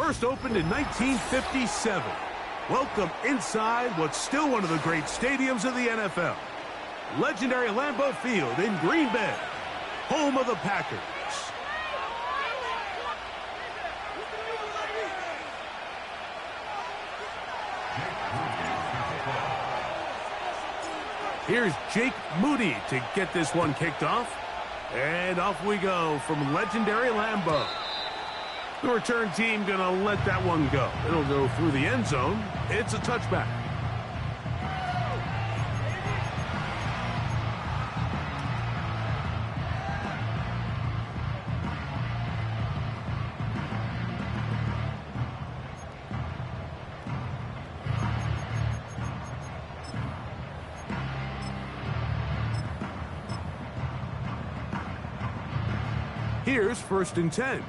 First opened in 1957. Welcome inside what's still one of the great stadiums of the NFL. Legendary Lambeau Field in Green Bay, home of the Packers. Here's Jake Moody to get this one kicked off. And off we go from legendary Lambeau. The return team going to let that one go. It'll go through the end zone. It's a touchback. Here's 1st and 10.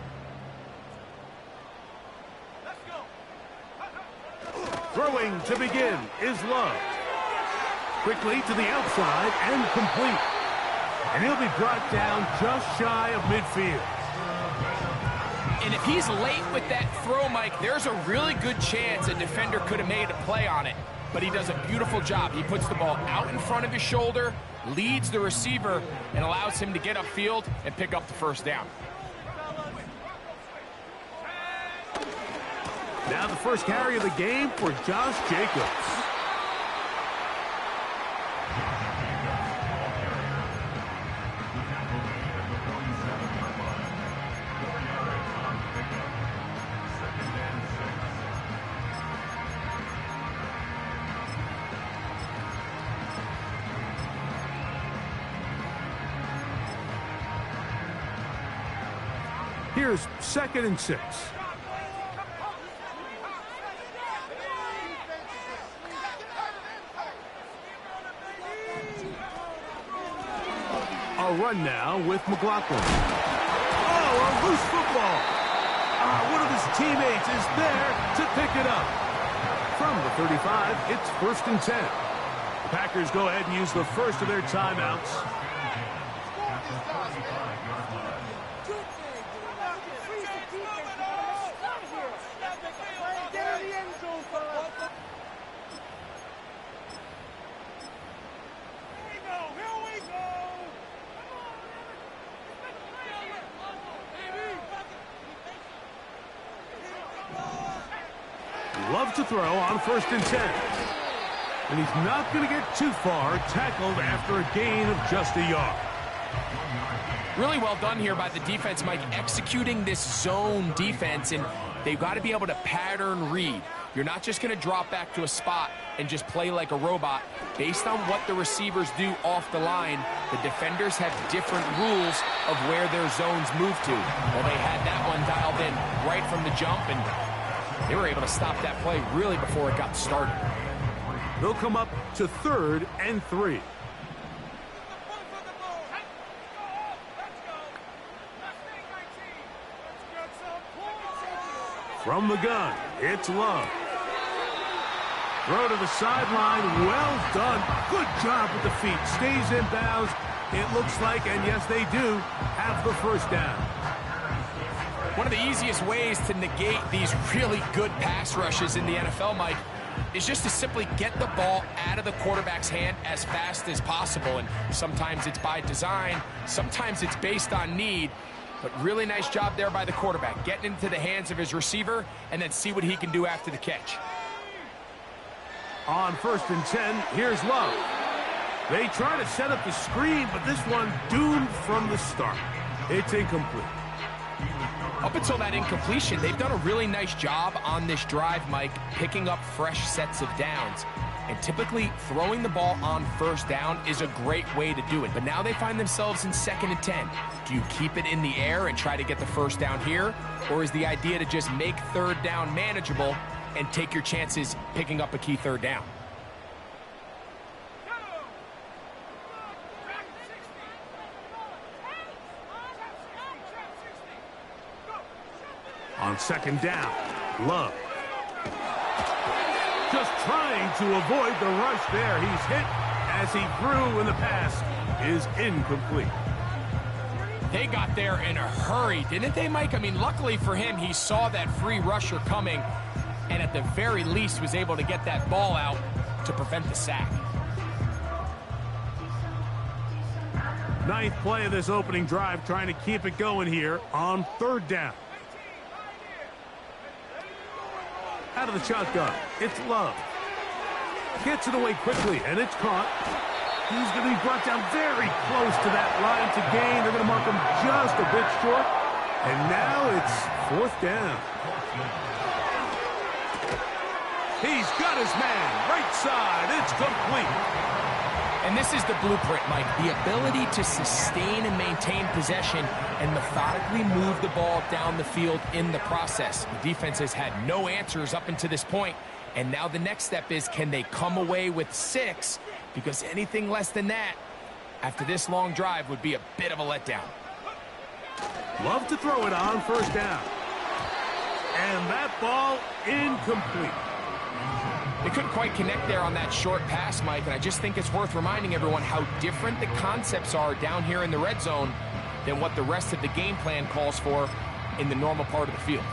Throwing to begin is Love. Quickly to the outside and complete. And he'll be brought down just shy of midfield. And if he's late with that throw, Mike, there's a really good chance a defender could have made a play on it. But he does a beautiful job. He puts the ball out in front of his shoulder, leads the receiver, and allows him to get upfield and pick up the first down. Now the first carry of the game for Josh Jacobs. Here's 2nd and 6. A run now with McLaughlin. Oh, a loose football. One of his teammates is there to pick it up. From the 35, it's 1st and 10. The Packers go ahead and use the first of their timeouts. Love to throw on 1st and 10. And he's not going to get too far, tackled after a gain of just a yard. Really well done here by the defense, Mike, executing this zone defense, and they've got to be able to pattern read. You're not just going to drop back to a spot and just play like a robot. Based on what the receivers do off the line, the defenders have different rules of where their zones move to. Well, they had that one dialed in right from the jump, and they were able to stop that play really before it got started. They'll come up to 3rd and 3. From the gun, it's Love. Throw to the sideline, well done. Good job with the feet, stays in bounds. It looks like, and yes they do, have the first down. One of the easiest ways to negate these really good pass rushes in the NFL, Mike, is just to simply get the ball out of the quarterback's hand as fast as possible. And sometimes it's by design, sometimes it's based on need. But really nice job there by the quarterback, getting into the hands of his receiver and then see what he can do after the catch. On 1st and 10, here's Love. They try to set up the screen, but this one doomed from the start. It's incomplete. Up until that incompletion, they've done a really nice job on this drive, Mike, picking up fresh sets of downs. And typically, throwing the ball on 1st down is a great way to do it. But now they find themselves in 2nd and 10. Do you keep it in the air and try to get the first down here? Or is the idea to just make 3rd down manageable and take your chances picking up a key 3rd down? On 2nd down, Love. Just trying to avoid the rush there. He's hit as he threw, and the pass is incomplete. They got there in a hurry, didn't they, Mike? I mean, luckily for him, he saw that free rusher coming and at the very least was able to get that ball out to prevent the sack. Ninth play of this opening drive, trying to keep it going here on third down. Out of the shotgun, it's Love. Gets it away quickly, and it's caught. He's going to be brought down very close to that line to gain. They're going to mark him just a bit short. And now it's fourth down. He's got his man, right side. It's complete. And this is the blueprint, Mike. The ability to sustain and maintain possession and methodically move the ball down the field in the process. The defense has had no answers up until this point. And now the next step is, can they come away with 6? Because anything less than that, after this long drive, would be a bit of a letdown. Love to throw it on first down. And that ball incomplete. They couldn't quite connect there on that short pass, Mike, and I just think it's worth reminding everyone how different the concepts are down here in the red zone than what the rest of the game plan calls for in the normal part of the field.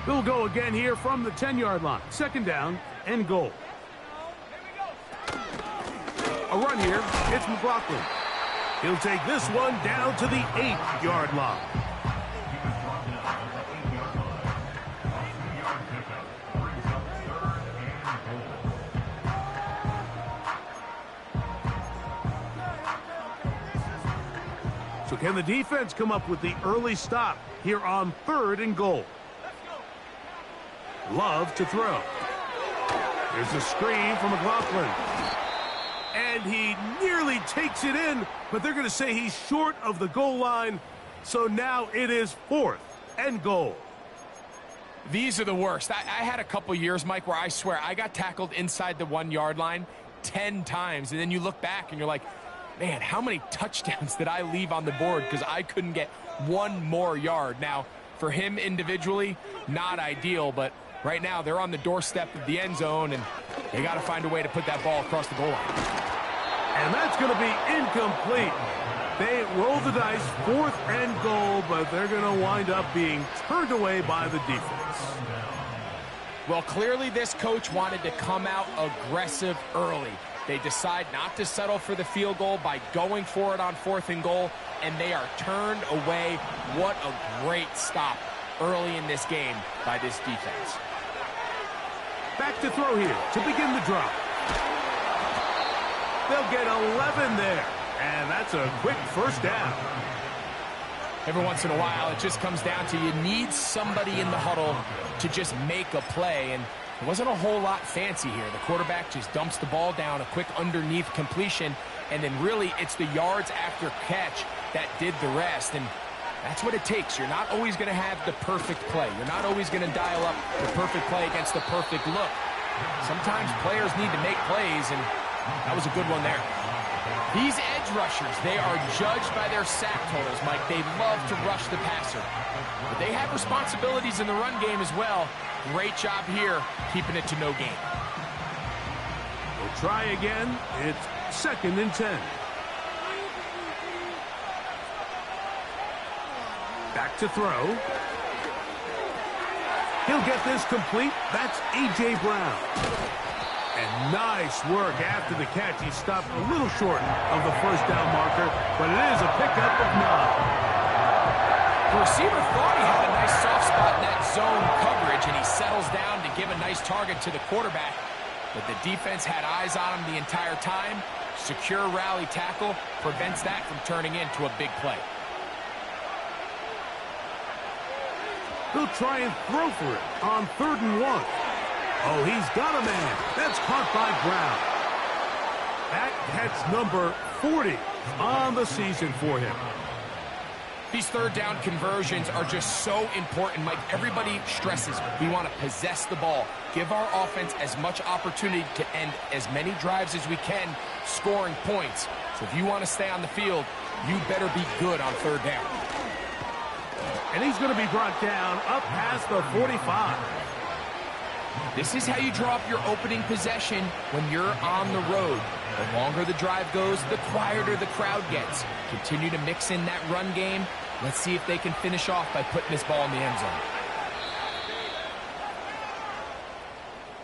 They'll go again here from the 10-yard line. Second down and goal. A run here. It's McLaughlin. He'll take this one down to the 8-yard line. So can the defense come up with the early stop here on third and goal? Love to throw. There's a screen from McLaughlin. And he nearly takes it in, but they're going to say he's short of the goal line. So now it is fourth and goal. These are the worst. I had a couple years, Mike, where I swear I got tackled inside the 1-yard line 10 times. And then you look back and you're like, man, how many touchdowns did I leave on the board because I couldn't get one more yard? Now, for him individually, not ideal, but right now they're on the doorstep of the end zone, and they got to find a way to put that ball across the goal line. And that's going to be incomplete. They roll the dice, fourth and goal, but they're going to wind up being turned away by the defense. Well, clearly this coach wanted to come out aggressive early. They decide not to settle for the field goal by going for it on fourth and goal, and they are turned away. What a great stop early in this game by this defense. Back to throw here to begin the drive. They'll get 11 there, and that's a quick first down. Every once in a while, it just comes down to you need somebody in the huddle to just make a play, and it wasn't a whole lot fancy here. The quarterback just dumps the ball down, a quick underneath completion, and then really it's the yards after catch that did the rest, and that's what it takes. You're not always going to have the perfect play. You're not always going to dial up the perfect play against the perfect look. Sometimes players need to make plays, and that was a good one there. These edge rushers, they are judged by their sack totals, Mike. They love to rush the passer. But they have responsibilities in the run game as well. Great job here, keeping it to no gain. We'll try again. It's second and 10. Back to throw. He'll get this complete. That's A.J. Brown. And nice work after the catch. He stopped a little short of the first down marker, but it is a pickup of 9. The receiver thought he had a nice soft spot in that zone coverage, and he settles down to give a nice target to the quarterback. But the defense had eyes on him the entire time. Secure rally tackle prevents that from turning into a big play. He'll try and throw for it on third and 1. Oh, he's got a man. That's caught by Brown. That's number 40 on the season for him. These third down conversions are just so important, Mike. Everybody stresses we want to possess the ball, give our offense as much opportunity to end as many drives as we can, scoring points. So if you want to stay on the field, you better be good on third down. And he's going to be brought down up past the 45. This is how you draw up your opening possession when you're on the road. The longer the drive goes, the quieter the crowd gets. Continue to mix in that run game. Let's see if they can finish off by putting this ball in the end zone.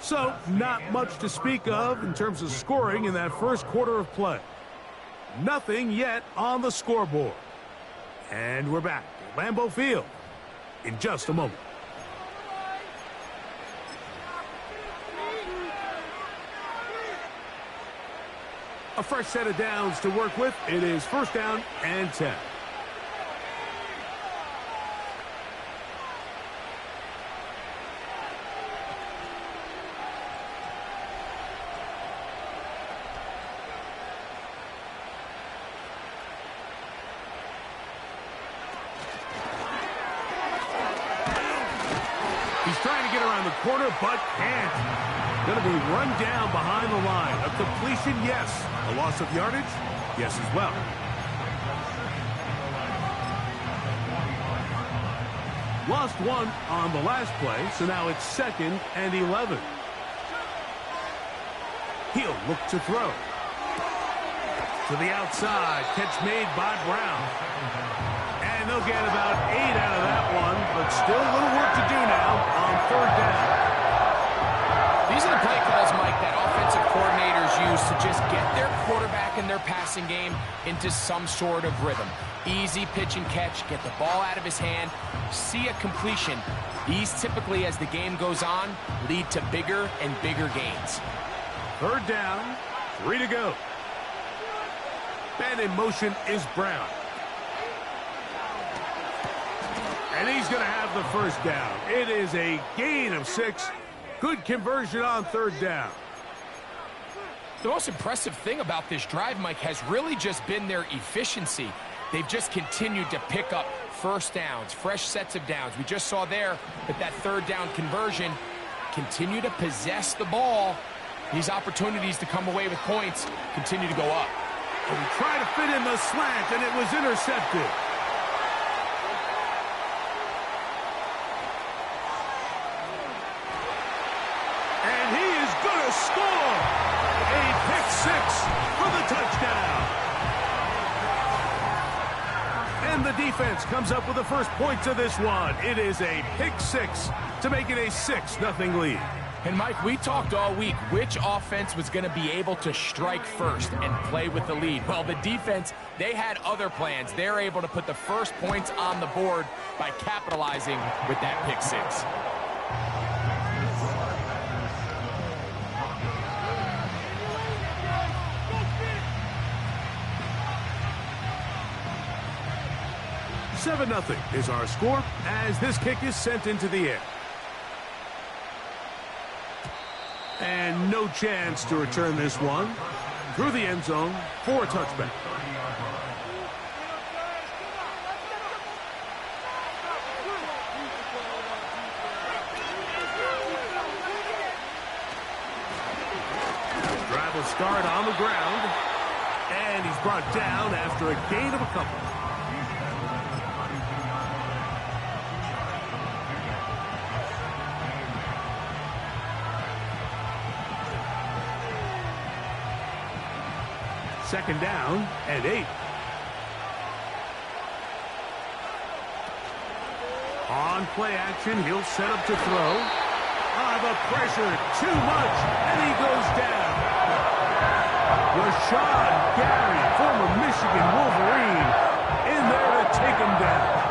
So, not much to speak of in terms of scoring in that first quarter of play. Nothing yet on the scoreboard. And we're back at Lambeau Field in just a moment. A fresh set of downs to work with. It is first down and 10. He's trying to get around the corner, but can't. Going to be run down behind the line. A completion, yes. A loss of yardage, yes as well. Lost one on the last play, so now it's 2nd and 11. He'll look to throw. To the outside, catch made by Brown. And they'll get about 8 out of that one, but still a little work to do now on 3rd down. These are the play calls, Mike, that offensive coordinators use to just get their quarterback and their passing game into some sort of rhythm. Easy pitch and catch, get the ball out of his hand, see a completion. These typically, as the game goes on, lead to bigger and bigger gains. 3rd down, 3 to go. And in motion is Brown. And he's going to have the first down. It is a gain of 6. Good conversion on 3rd down. The most impressive thing about this drive, Mike, has really just been their efficiency. They've just continued to pick up first downs, fresh sets of downs. We just saw there that 3rd down conversion, continue to possess the ball. These opportunities to come away with points continue to go up. And he tried to fit in the slant, and it was intercepted. And he is going to score. A pick-6 for the touchdown. And the defense comes up with the first points of this one. It is a pick-6 to make it a 6-0 lead. And, Mike, we talked all week which offense was going to be able to strike first and play with the lead. Well, the defense, they had other plans. They're able to put the first points on the board by capitalizing with that pick-6. Seven 0 is our score as this kick is sent into the air. And no chance to return this one through the end zone for a touchback. Drive will start on the ground, and he's brought down after a gain of a couple. Second down and 8. On play action, he'll set up to throw. The pressure, too much, and he goes down. Rashan Gary, former Michigan Wolverine, in there to take him down.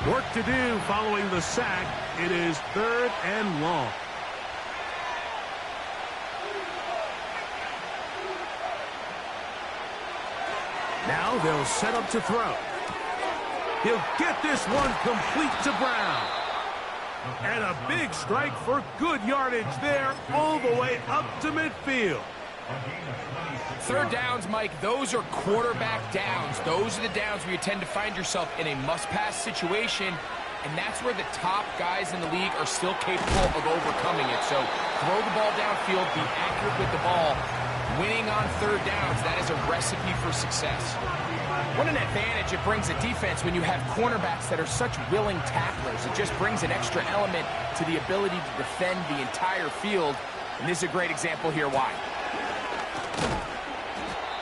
Work to do following the sack. It is 3rd and long. Now they'll set up to throw. He'll get this one complete to Brown. And a big strike for good yardage there all the way up to midfield. 3rd downs, Mike, those are quarterback downs. Those are the downs where you tend to find yourself in a must-pass situation, and that's where the top guys in the league are still capable of overcoming it. So throw the ball downfield, be accurate with the ball, Winning on third downs, that is a recipe for success. What an advantage it brings a defense when you have cornerbacks that are such willing tacklers. It just brings an extra element to the ability to defend the entire field. And this is a great example here why.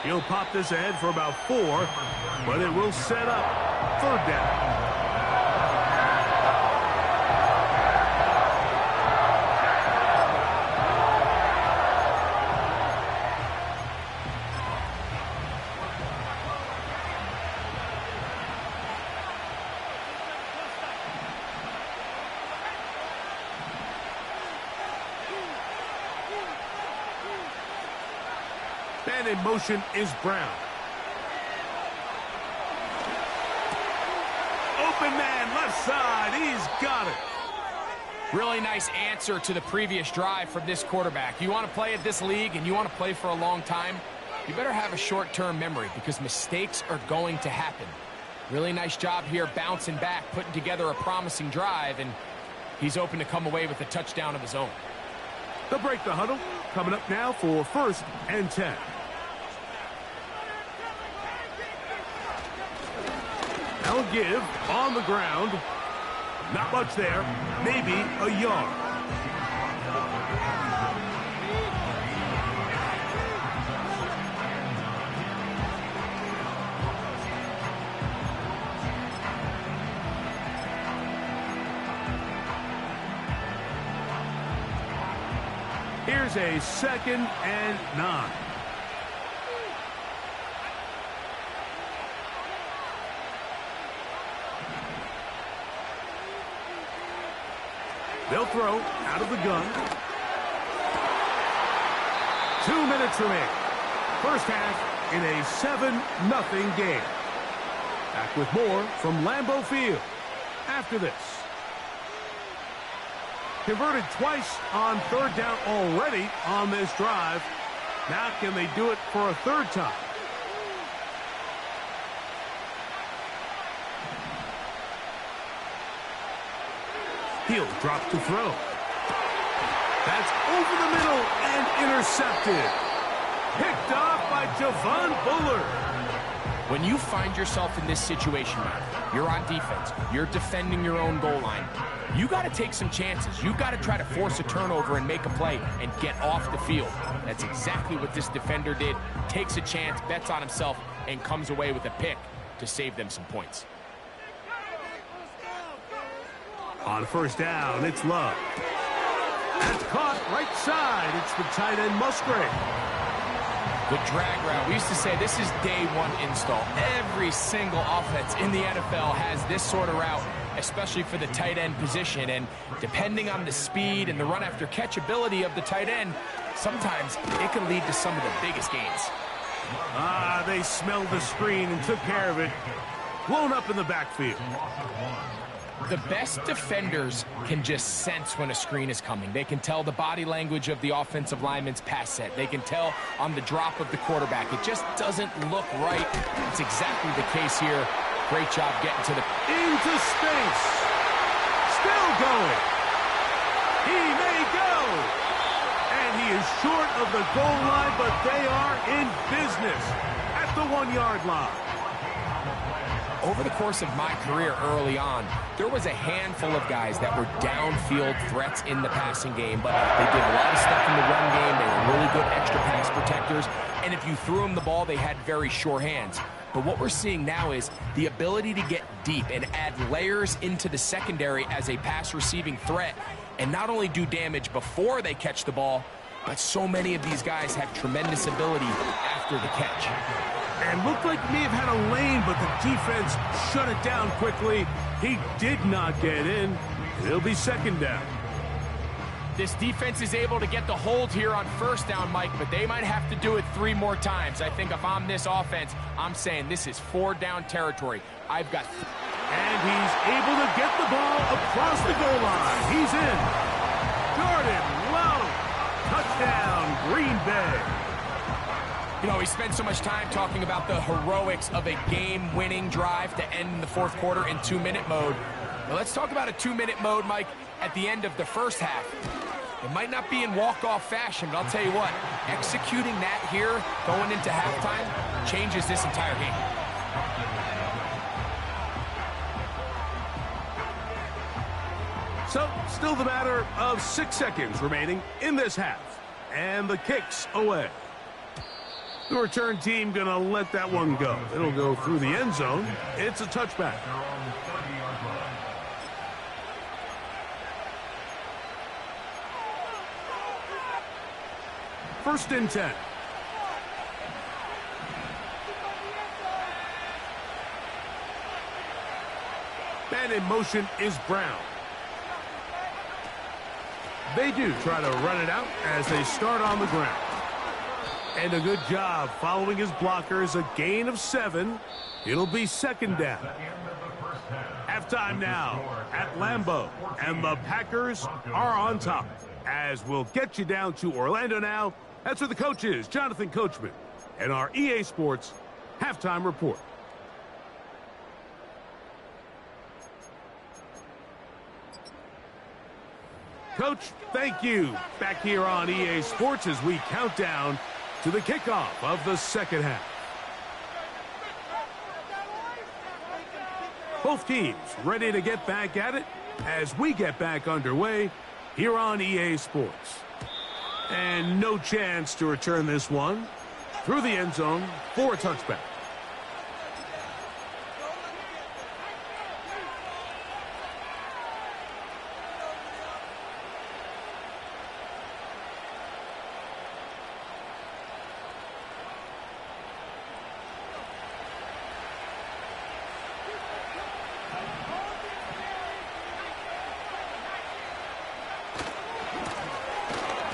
He'll pop this ahead for about 4, but it will set up third down. And in motion is Brown. Open man, left side. He's got it. Really nice answer to the previous drive from this quarterback. You want to play at this league and you want to play for a long time, you better have a short-term memory because mistakes are going to happen. Really nice job here bouncing back, putting together a promising drive, and he's open to come away with a touchdown of his own. They'll break the huddle. Coming up now for 1st and 10. They'll give on the ground. Not much there. Maybe a yard. Here's a 2nd and 9. They'll throw out of the gun. 2 minutes remaining. First half in a 7-0 game. Back with more from Lambeau Field after this. Converted twice on third down already on this drive. Now can they do it for a 3rd time? He'll drop to throw. That's over the middle and intercepted. Picked off by Javon Bullard. When you find yourself in this situation, you're on defense, you're defending your own goal line, you got to take some chances. You got to try to force a turnover and make a play and get off the field. That's exactly what this defender did. Takes a chance, bets on himself, and comes away with a pick to save them some points. On 1st down, it's Love. That's caught right side. It's the tight end Musgrave. The drag route. We used to say this is day 1 install. Every single offense in the NFL has this sort of route, especially for the tight end position. And depending on the speed and the run after catch ability of the tight end, sometimes it can lead to some of the biggest gains. They smelled the screen and took care of it. Blown up in the backfield. The best defenders can just sense when a screen is coming. They can tell the body language of the offensive lineman's pass set. They can tell on the drop of the quarterback. It just doesn't look right. It's exactly the case here. Great job getting to the... Into space. Still going. He may go. And he is short of the goal line, but they are in business at the 1-yard line. Over the course of my career early on, there was a handful of guys that were downfield threats in the passing game, but they did a lot of stuff in the run game. They were really good extra pass protectors, and if you threw them the ball, they had very sure hands. But what we're seeing now is the ability to get deep and add layers into the secondary as a pass receiving threat, and not only do damage before they catch the ball, but so many of these guys have tremendous ability after the catch. And looked like he may have had a lane, but the defense shut it down quickly. He did not get in. It'll be 2nd down. This defense is able to get the hold here on 1st down, Mike, but they might have to do it 3 more times. I think if I'm this offense, I'm saying this is 4-down territory. I've got... And he's able to get the ball across the goal line. He's in. Jordan Love. Touchdown, Green Bay. You know, we spent so much time talking about the heroics of a game-winning drive to end the 4th quarter in 2-minute mode. Now let's talk about a 2-minute mode, Mike, at the end of the 1st half. It might not be in walk-off fashion, but I'll tell you what, executing that here, going into halftime, changes this entire game. So, still the matter of 6 seconds remaining in this half. And the kick's away. The return team going to let that one go. It'll go through the end zone. It's a touchback. First and 10. And in motion is Brown. They do try to run it out as they start on the ground. And a good job following his blockers, a gain of 7. It'll be second down. Halftime now at Lambeau, and the Packers are on top. As we'll get you down to Orlando now, that's where the coach is, Jonathan Coachman, and our EA Sports halftime report. Coach, thank you. Back here on EA Sports as we count down to the kickoff of the second half. Both teams ready to get back at it as we get back underway here on EA Sports. And no chance to return this one through the end zone for a touchback.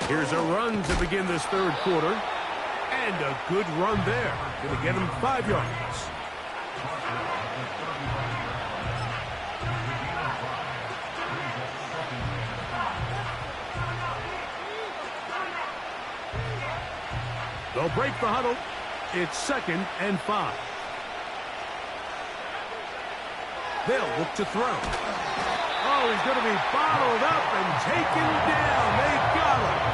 Here's a run to begin this third quarter. And a good run there. Going to get him 5 yards. They'll break the huddle. It's 2nd and 5. They'll look to throw. Oh, he's going to be bottled up and taken down. They got him.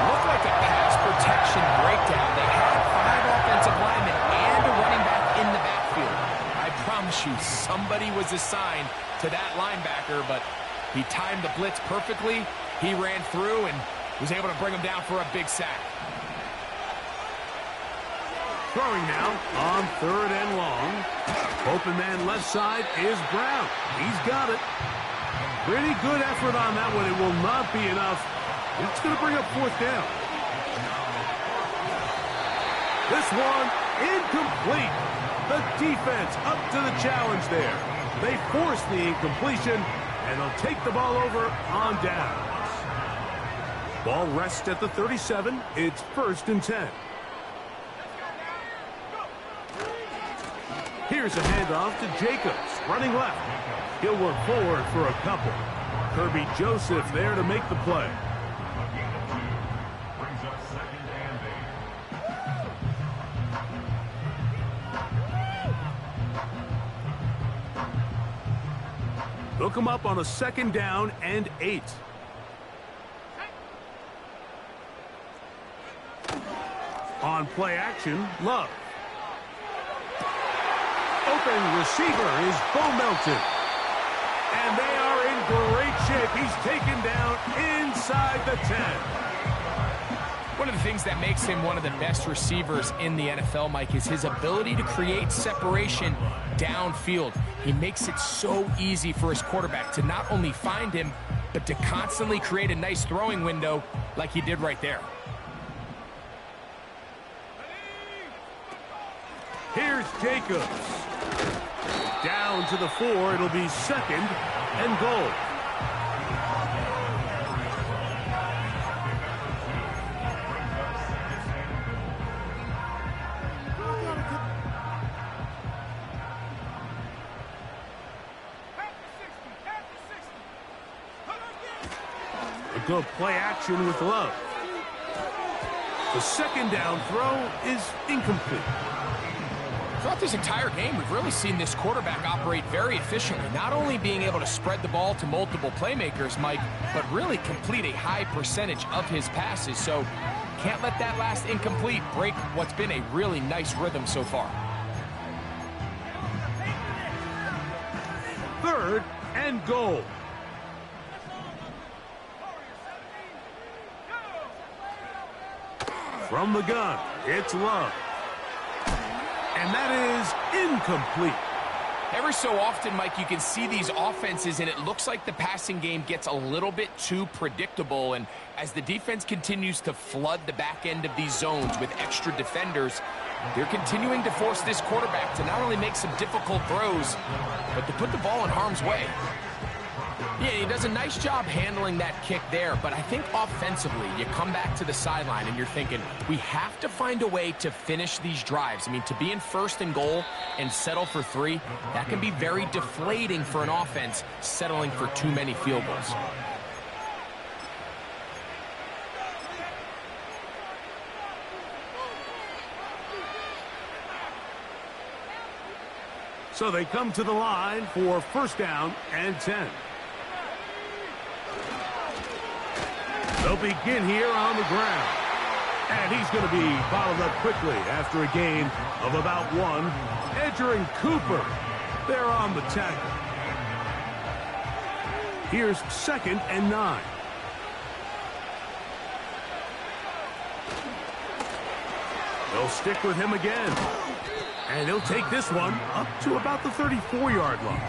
Looked like a pass protection breakdown. They had 5 offensive linemen and a running back in the backfield. I promise you, somebody was assigned to that linebacker, but he timed the blitz perfectly. He ran through and was able to bring him down for a big sack. Throwing now on 3rd and long. Open man left side is Brown. He's got it. Pretty good effort on that one. It will not be enough. It's going to bring up 4th down. This one incomplete. The defense up to the challenge there. They force the incompletion, and they'll take the ball over on downs. Ball rests at the 37. It's 1st and 10. Here's a handoff to Jacobs, running left. He'll work forward for a couple. Kirby Joseph there to make the play. They'll come up on a 2nd down and 8. On play action, Love. Open receiver is Bo Melton. And they are in great shape. He's taken down inside the 10. One of the things that makes him one of the best receivers in the NFL, Mike, is his ability to create separation downfield. He makes it so easy for his quarterback to not only find him, but to constantly create a nice throwing window like he did right there. Here's Jacobs. Down to the 4. It'll be 2nd and goal. A good play action with Love. The 2nd down throw is incomplete. Throughout this entire game, we've really seen this quarterback operate very efficiently, not only being able to spread the ball to multiple playmakers, Mike, but really complete a high percentage of his passes. So can't let that last incomplete break what's been a really nice rhythm so far. 3rd and goal. From the gun, it's Love. And that is incomplete. Every so often, Mike, you can see these offenses, and it looks like the passing game gets a little bit too predictable. And as the defense continues to flood the back end of these zones with extra defenders, they're continuing to force this quarterback to not only make some difficult throws, but to put the ball in harm's way. Yeah, he does a nice job handling that kick there, but I think offensively, you come back to the sideline and you're thinking, we have to find a way to finish these drives. I mean, to be in 1st and goal and settle for 3, that can be very deflating for an offense settling for too many field goals. So they come to the line for 1st down and 10. They'll begin here on the ground. And he's going to be bottled up quickly after a gain of about 1. Edger and Cooper, they're on the tackle. Here's 2nd and 9. They'll stick with him again. And he'll take this one up to about the 34-yard line.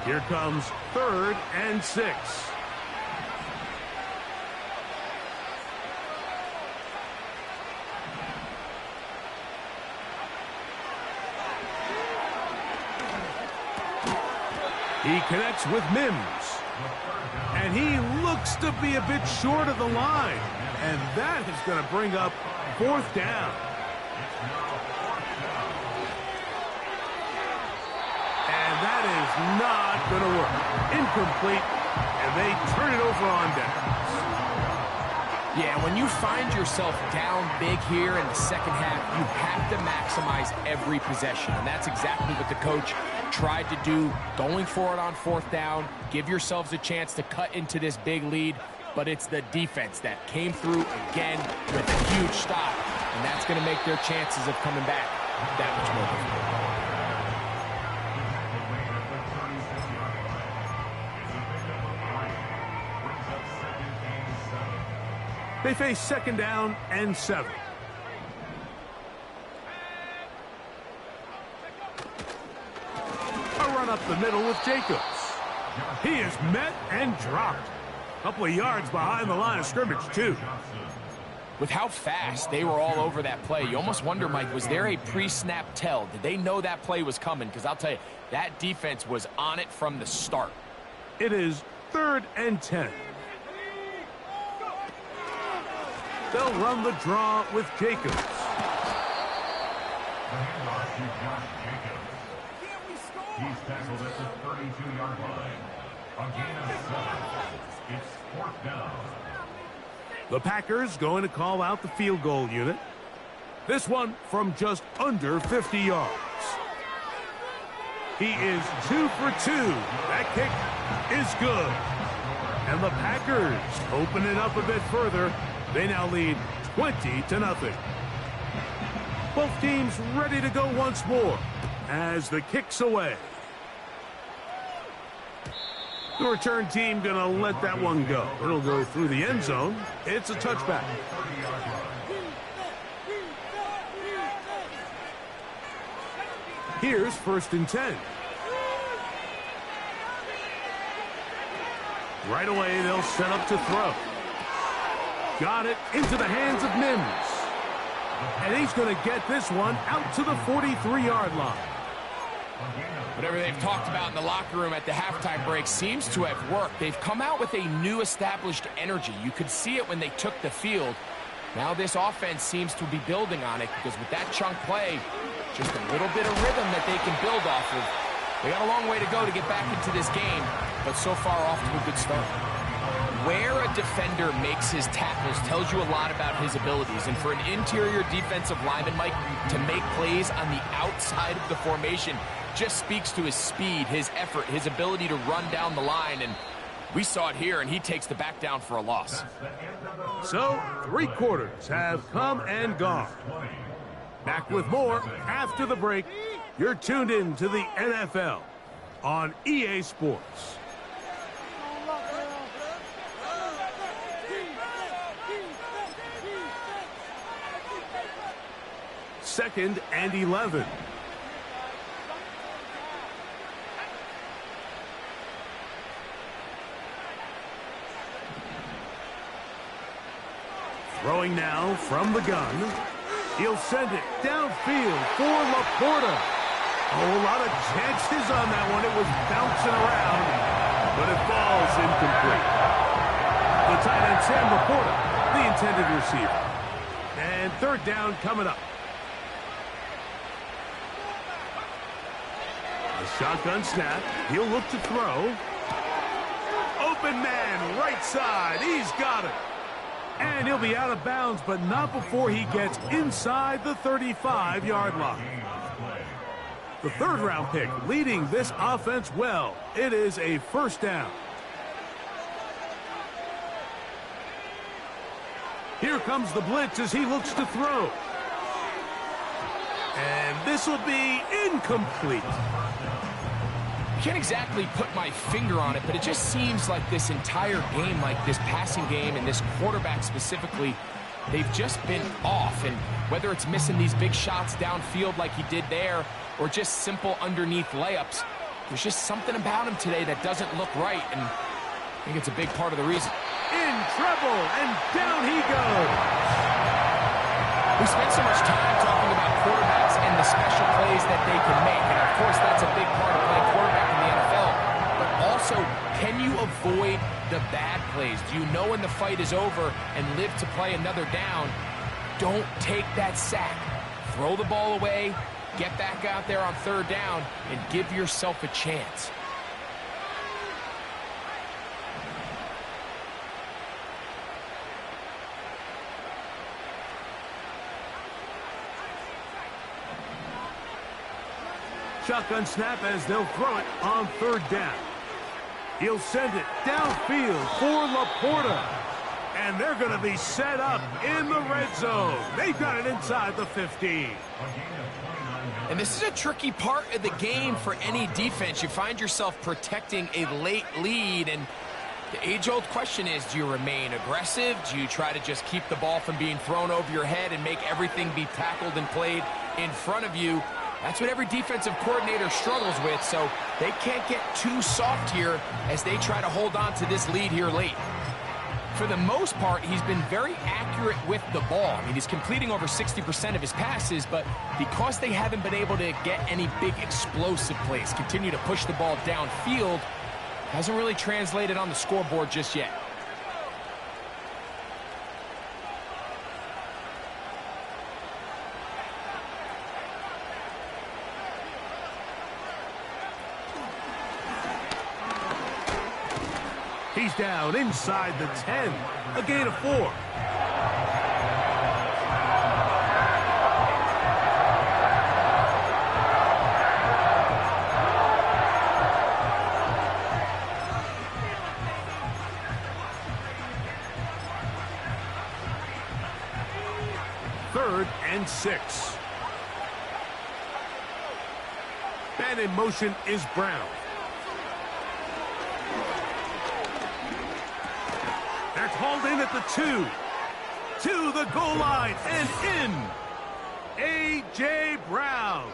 Here comes 3rd and 6. He connects with Mims. And he looks to be a bit short of the line. And that is going to bring up 4th down. That is not going to work. Incomplete, and they turn it over on downs. Yeah, when you find yourself down big here in the 2nd half, you have to maximize every possession, and that's exactly what the coach tried to do, going for it on 4th down. Give yourselves a chance to cut into this big lead, but it's the defense that came through again with a huge stop, and that's going to make their chances of coming back that much more difficult. They face 2nd down and 7. A run up the middle with Jacobs. He is met and dropped. A couple of yards behind the line of scrimmage, too. With how fast they were all over that play, you almost wonder, Mike, was there a pre-snap tell? Did they know that play was coming? Because I'll tell you, that defense was on it from the start. It is 3rd and 10. They'll run the draw with Jacobs. He's tackled at the 32-yard line. A gain of 7. It's 4th down. The Packers going to call out the field goal unit. This one from just under 50 yards. He is 2 for 2. That kick is good. And the Packers open it up a bit further. They now lead 20-0. Both teams ready to go once more as the kick's away. The return team going to let that one go. It'll go through the end zone. It's a touchback. Here's 1st and 10. Right away, they'll set up to throw. Got it into the hands of Mims. And he's going to get this one out to the 43-yard line. Whatever they've talked about in the locker room at the halftime break seems to have worked. They've come out with a new established energy. You could see it when they took the field. Now this offense seems to be building on it because with that chunk play, just a little bit of rhythm that they can build off of. They got a long way to go to get back into this game. but so far off to a good start. Where a defender makes his tackles tells you a lot about his abilities. And for an interior defensive lineman, Mike, to make plays on the outside of the formation just speaks to his speed, his effort, his ability to run down the line. And we saw it here, and he takes the back down for a loss. So, 3 quarters have come and gone. Back with more after the break. You're tuned in to the NFL on EA Sports. Second and 11. Throwing now from the gun. He'll send it downfield for Laporta. Oh, a lot of chances on that one. It was bouncing around, but it falls incomplete. The tight end, Sam Laporta, the intended receiver. And third down coming up. A shotgun snap. He'll look to throw. Open man, right side. He's got it. And he'll be out of bounds, but not before he gets inside the 35-yard line. The third-round pick leading this offense well. It is a first down. Here comes the blitz as he looks to throw. And this will be incomplete. Can't exactly put my finger on it, but it just seems like this entire game, like this passing game and this quarterback specifically, they've just been off. And whether it's missing these big shots downfield like he did there or just simple underneath layups, there's just something about him today that doesn't look right, and I think it's a big part of the reason. In trouble, and down he goes. We spent so much time talking about quarterbacks and the special plays that they can make, and of course that's a big part of playing quarterback in the NFL. But also, can you avoid the bad plays? Do you know when the fight is over and live to play another down? Don't take that sack. Throw the ball away, get back out there on third down, and give yourself a chance. Shotgun snap as they'll throw it on third down. He'll send it downfield for Laporta. And they're going to be set up in the red zone. They've got it inside the 15. And this is a tricky part of the game for any defense. You find yourself protecting a late lead, and the age-old question is, do you remain aggressive? Do you try to just keep the ball from being thrown over your head and make everything be tackled and played in front of you? That's what every defensive coordinator struggles with, so they can't get too soft here as they try to hold on to this lead here late. For the most part, he's been very accurate with the ball. I mean, he's completing over 60% of his passes, but because they haven't been able to get any big explosive plays, continue to push the ball downfield, hasn't really translated on the scoreboard just yet. He's down inside the 10. A gain of 4. Third and 6. And in motion is Brown. That's hauled in at the 2. To the goal line and in. A.J. Brown.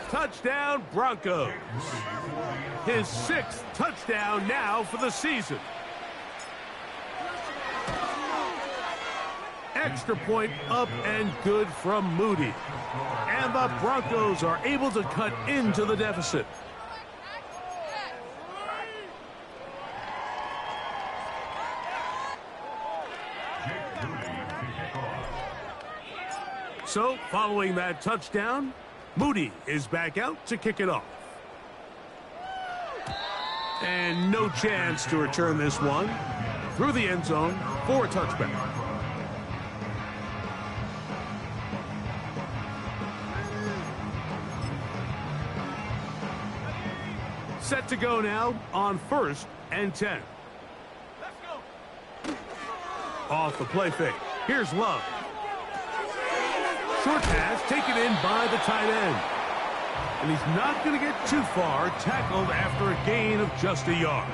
Touchdown Broncos. His 6th touchdown now for the season. Extra point up and good from Moody. And the Broncos are able to cut into the deficit. So, following that touchdown, Moody is back out to kick it off. And no chance to return this one through the end zone for a touchback. Set to go now on 1st and 10. Off the play fake. Here's Love. Short pass taken in by the tight end. And he's not going to get too far, tackled after a gain of just a yard.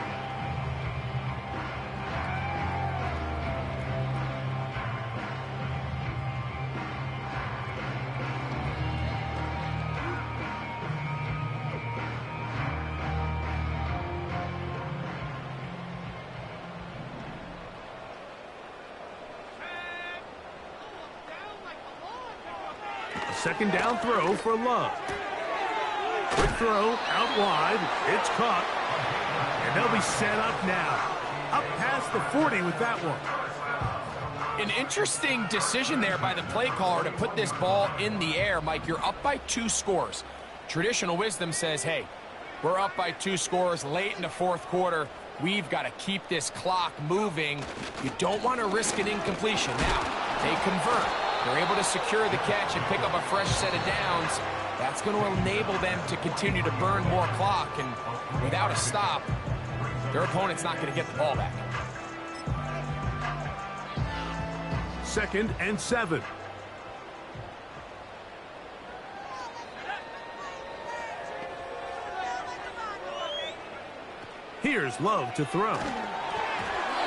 Second down throw for Love. Quick throw out wide. It's caught. And they'll be set up now. Up past the 40 with that one. An interesting decision there by the play caller to put this ball in the air. Mike, you're up by 2 scores. Traditional wisdom says, hey, we're up by 2 scores late in the 4th quarter. We've got to keep this clock moving. You don't want to risk an incompletion. Now, they convert. They're able to secure the catch and pick up a fresh set of downs. That's going to enable them to continue to burn more clock. And without a stop, their opponent's not going to get the ball back. 2nd and 7. Here's Love to throw.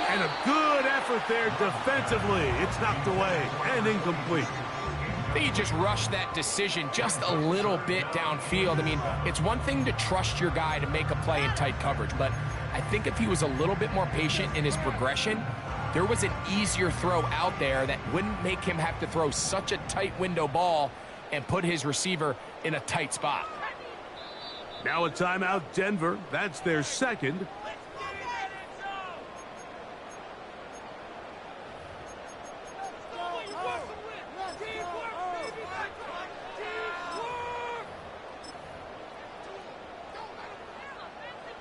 And a good effort there defensively. It's knocked away and incomplete. I think he just rushed that decision just a little bit downfield. I mean, it's one thing to trust your guy to make a play in tight coverage, but I think if he was a little bit more patient in his progression, there was an easier throw out there that wouldn't make him have to throw such a tight window ball and put his receiver in a tight spot. Now a timeout, Denver. That's their second.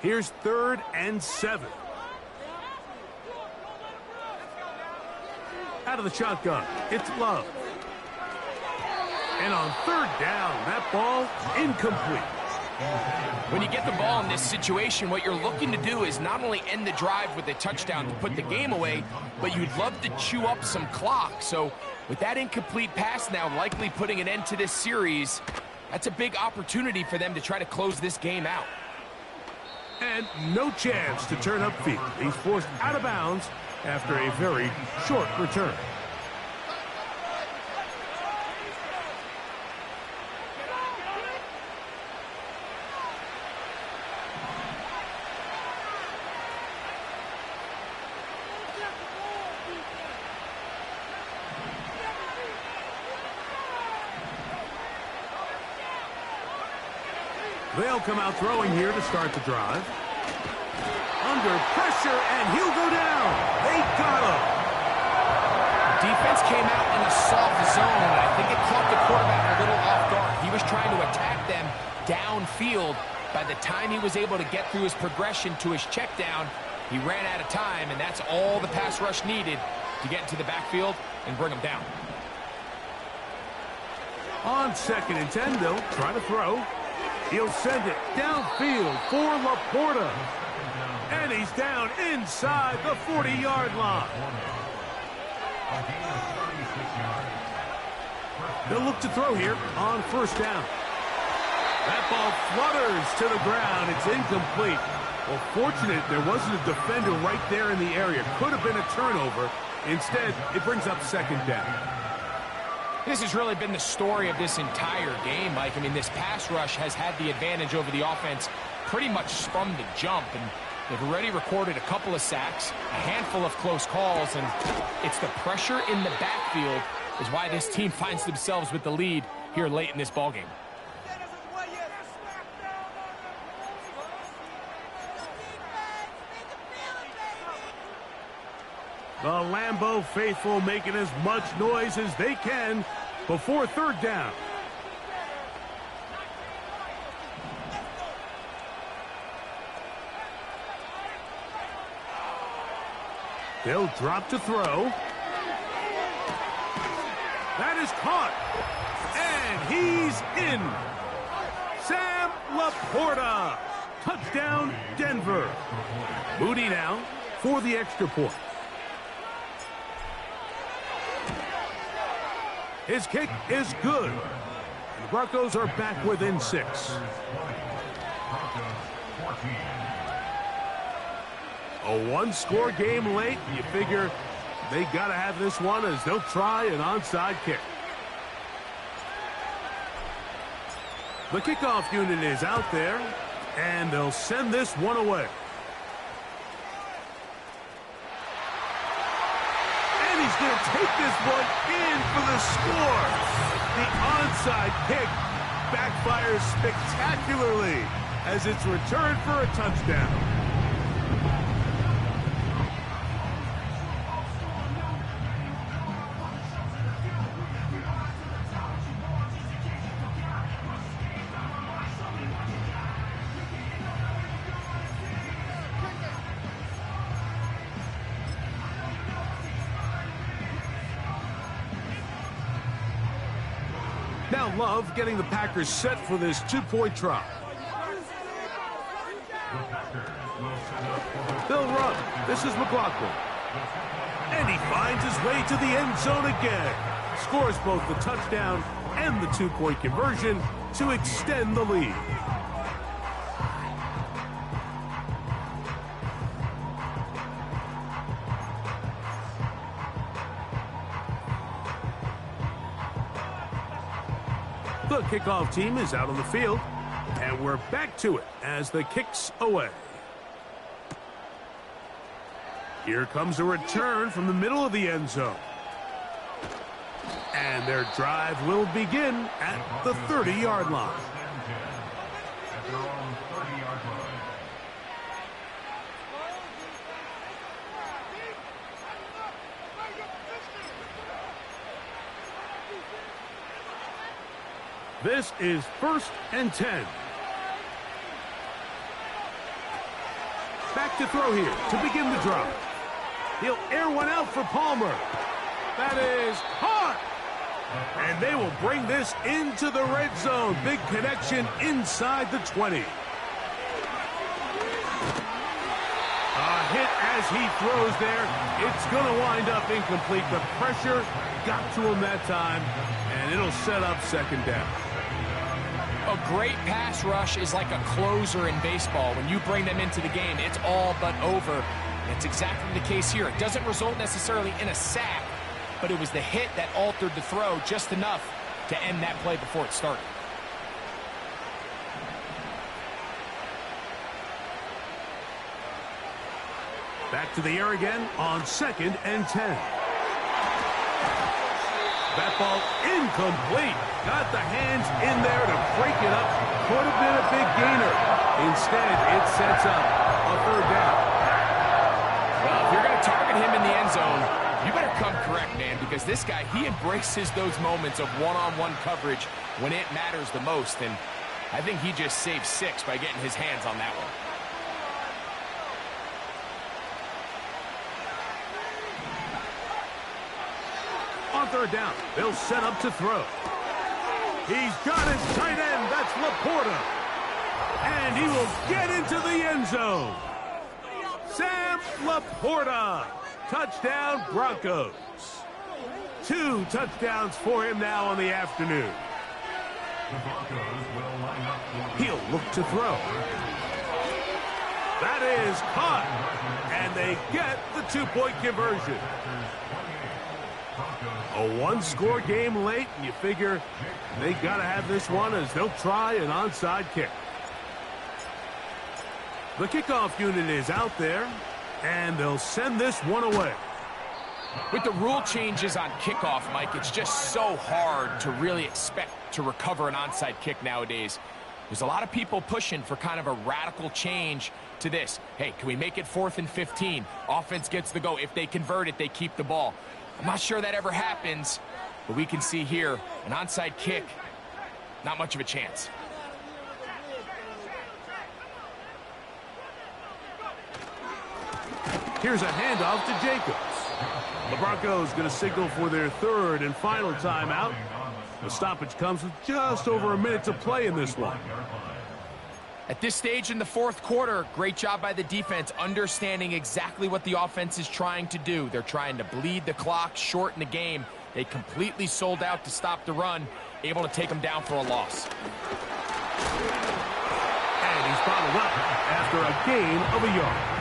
Here's 3rd and 7. Out of the shotgun, it's Love. And on 3rd down, that ball incomplete. When you get the ball in this situation, what you're looking to do is not only end the drive with a touchdown to put the game away, but you'd love to chew up some clock. So with that incomplete pass now likely putting an end to this series, that's a big opportunity for them to try to close this game out. And no chance to turn upfield. He's forced out of bounds after a very short return. They'll come out throwing here to start the drive. Under pressure, and he'll go down. They got him. Defense came out in a soft zone, and I think it caught the quarterback a little off guard. He was trying to attack them downfield. By the time he was able to get through his progression to his check down, he ran out of time, and that's all the pass rush needed to get into the backfield and bring him down. On 2nd and 10, they'll try to throw. He'll send it downfield for Laporta. And he's down inside the 40-yard line. They'll look to throw here on 1st down. That ball flutters to the ground. It's incomplete. Well, fortunate there wasn't a defender right there in the area. Could have been a turnover. Instead, it brings up 2nd down. This has really been the story of this entire game, Mike. I mean, this pass rush has had the advantage over the offense pretty much from the jump, and they've already recorded a couple of sacks, a handful of close calls, and it's the pressure in the backfield is why this team finds themselves with the lead here late in this ballgame. The Lambeau faithful making as much noise as they can before 3rd down. They'll drop to throw. That is caught. And he's in. Sam Laporta. Touchdown, Denver. Moody now for the extra point. His kick is good. The Broncos are back within 6. A one-score game late. You figure they got to have this one as they'll try an onside kick. The kickoff unit is out there, and they'll send this one away. And he's going to take this one in for the score. The onside kick backfires spectacularly as it's returned for a touchdown. Now Love getting the Packers set for this two-point try. They'll run. This is McLaughlin. And he finds his way to the end zone again. Scores both the touchdown and the two-point conversion to extend the lead. The kickoff team is out on the field, and we're back to it as the kick's away. Here comes a return from the middle of the end zone. And their drive will begin at the 30-yard line. At their own 30-yard line. This is 1st and 10. Back to throw here to begin the drive. He'll air one out for Palmer. That is caught. And they will bring this into the red zone. Big connection inside the 20. A hit as he throws there. It's going to wind up incomplete. The pressure got to him that time, and it'll set up second down. A great pass rush is like a closer in baseball. When you bring them into the game, it's all but over. It's exactly the case here. It doesn't result necessarily in a sack, but it was the hit that altered the throw just enough to end that play before it started. Back to the air again on 2nd and 10. That ball incomplete. Got the hands in there to break it up. Could have been a big gainer. Instead, it sets up a 3rd down. Well, if you're going to target him in the end zone, you better come correct, man, because this guy, he embraces those moments of one-on-one coverage when it matters the most, and I think he just saved 6 by getting his hands on that one. On 3rd down, they'll set up to throw. He's got his tight end. That's Laporta. And he will get into the end zone. Sam Laporta. Touchdown, Broncos. 2 touchdowns for him now on the afternoon. He'll look to throw. That is caught. And they get the 2-point conversion. A one-score game late, and you figure they got to have this one as they'll try an onside kick. The kickoff unit is out there, and they'll send this one away. With the rule changes on kickoff, Mike, it's just so hard to really expect to recover an onside kick nowadays. There's a lot of people pushing for kind of a radical change to this. Hey, can we make it 4th and 15? Offense gets the go. If they convert it, they keep the ball. I'm not sure that ever happens, but we can see here an onside kick, not much of a chance. Here's a handoff to Jacobs. The Broncos going to signal for their third and final timeout. The stoppage comes with just over a minute to play in this one. At this stage in the fourth quarter, great job by the defense, understanding exactly what the offense is trying to do. They're trying to bleed the clock, shorten the game. They completely sold out to stop the run, able to take them down for a loss. And he's bottled up after a gain of a yard.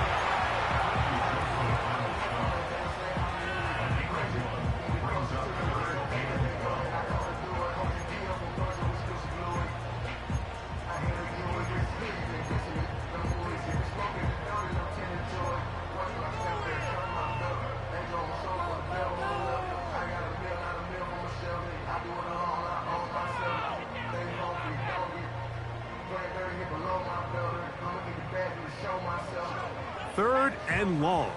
Third and long.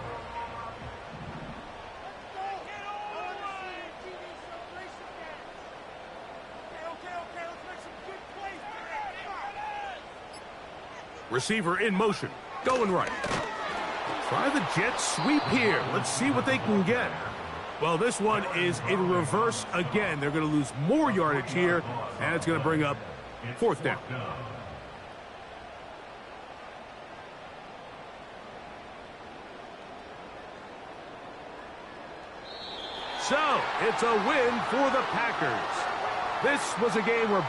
Receiver in motion, going right. Try the jet sweep here. Let's see what they can get. Well, this one is in reverse again. They're going to lose more yardage here, and it's going to bring up fourth down. So, it's a win for the Packers. This was a game where